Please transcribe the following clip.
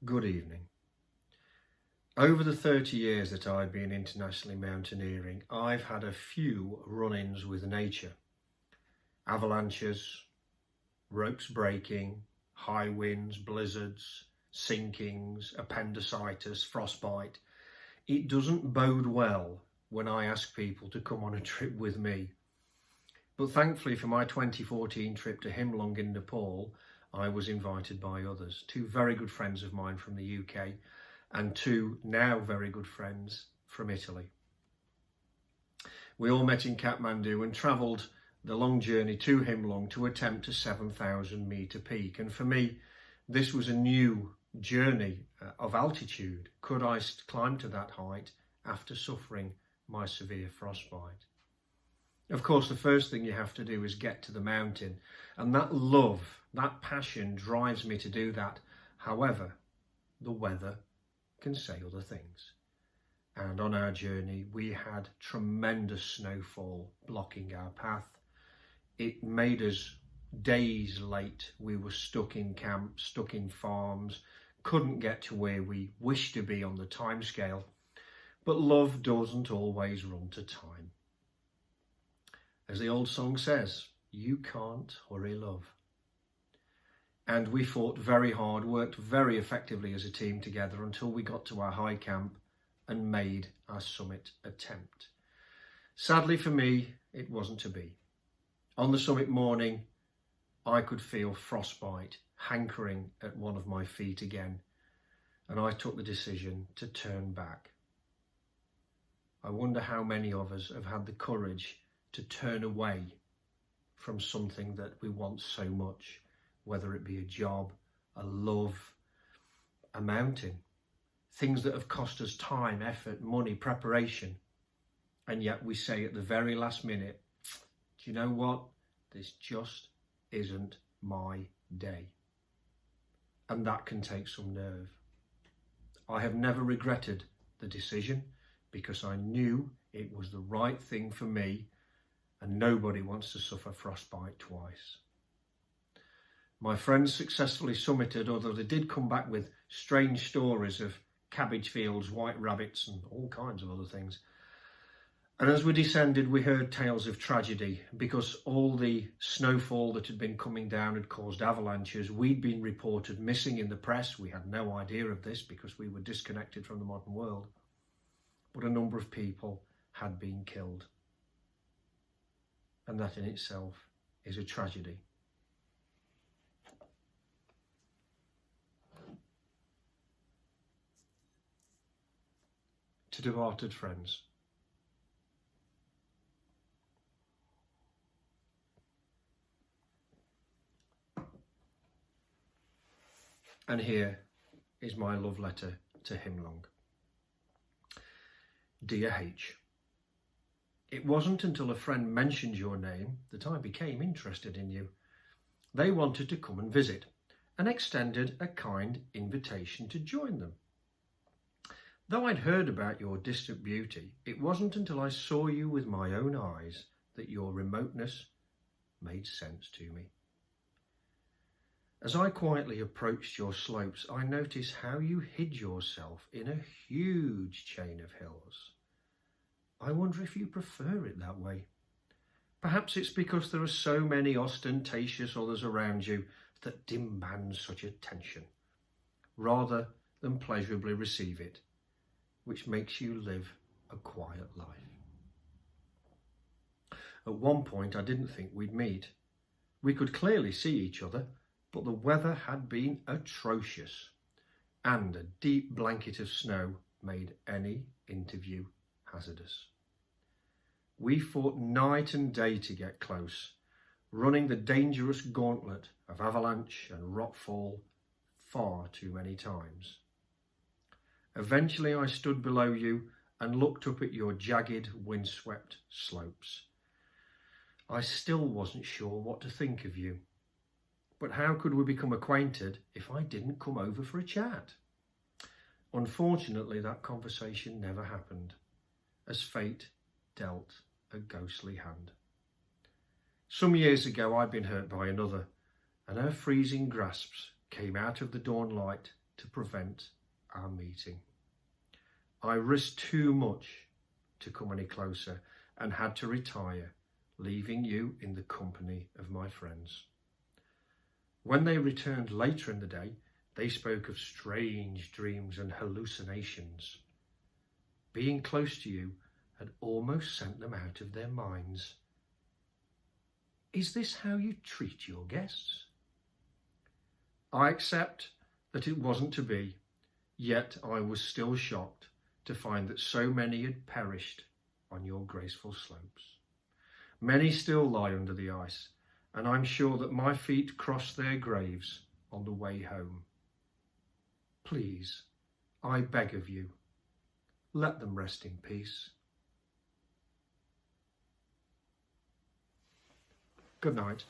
Good evening. Over the 30 years that I've been internationally mountaineering, I've had a few run-ins with nature. Avalanches, ropes breaking, high winds, blizzards, sinkings, appendicitis, frostbite. It doesn't bode well when I ask people to come on a trip with me. But thankfully for my 2014 trip to Himlung in Nepal, I was invited by others, two very good friends of mine from the UK and two now very good friends from Italy. We all met in Kathmandu and travelled the long journey to Himlung to attempt a 7,000 metre peak. And for me, this was a new journey of altitude. Could I climb to that height after suffering my severe frostbite? Of course, the first thing you have to do is get to the mountain, and that love, that passion drives me to do that. However, the weather can say other things. And on our journey, we had tremendous snowfall blocking our path. It made us days late. We were stuck in camp, stuck in farms, couldn't get to where we wished to be on the timescale. But love doesn't always run to time. As the old song says, you can't hurry love. And we fought very hard, worked very effectively as a team together until we got to our high camp and made our summit attempt. Sadly for me, it wasn't to be. On the summit morning, I could feel frostbite hankering at one of my feet again, and I took the decision to turn back. I wonder how many of us have had the courage to turn away from something that we want so much, whether it be a job, a love, a mountain, things that have cost us time, effort, money, preparation. And yet we say at the very last minute, do you know what? This just isn't my day. And that can take some nerve. I have never regretted the decision because I knew it was the right thing for me, and nobody wants to suffer frostbite twice. My friends successfully summited, although they did come back with strange stories of cabbage fields, white rabbits and all kinds of other things. And as we descended, we heard tales of tragedy because all the snowfall that had been coming down had caused avalanches. We'd been reported missing in the press. We had no idea of this because we were disconnected from the modern world. But a number of people had been killed. And that in itself is a tragedy. To departed friends. And here is my love letter to Himlung. Dear H, it wasn't until a friend mentioned your name that I became interested in you. They wanted to come and visit and extended a kind invitation to join them. Though I'd heard about your distant beauty, it wasn't until I saw you with my own eyes that your remoteness made sense to me. As I quietly approached your slopes, I noticed how you hid yourself in a huge chain of hills. I wonder if you prefer it that way. Perhaps it's because there are so many ostentatious others around you that demand such attention, rather than pleasurably receive it, which makes you live a quiet life. At one point, I didn't think we'd meet. We could clearly see each other, but the weather had been atrocious, and a deep blanket of snow made any interview hazardous. We fought night and day to get close, running the dangerous gauntlet of avalanche and rockfall far too many times. Eventually I stood below you and looked up at your jagged, windswept slopes. I still wasn't sure what to think of you, but how could we become acquainted if I didn't come over for a chat? Unfortunately, that conversation never happened, as fate dealt a ghostly hand. Some years ago, I'd been hurt by another, and her freezing grasps came out of the dawn light to prevent our meeting. I risked too much to come any closer and had to retire, leaving you in the company of my friends. When they returned later in the day, they spoke of strange dreams and hallucinations. Being close to you had almost sent them out of their minds. Is this how you treat your guests? I accept that it wasn't to be, yet I was still shocked to find that so many had perished on your graceful slopes. Many still lie under the ice, and I'm sure that my feet cross their graves on the way home. Please, I beg of you, let them rest in peace. Good night.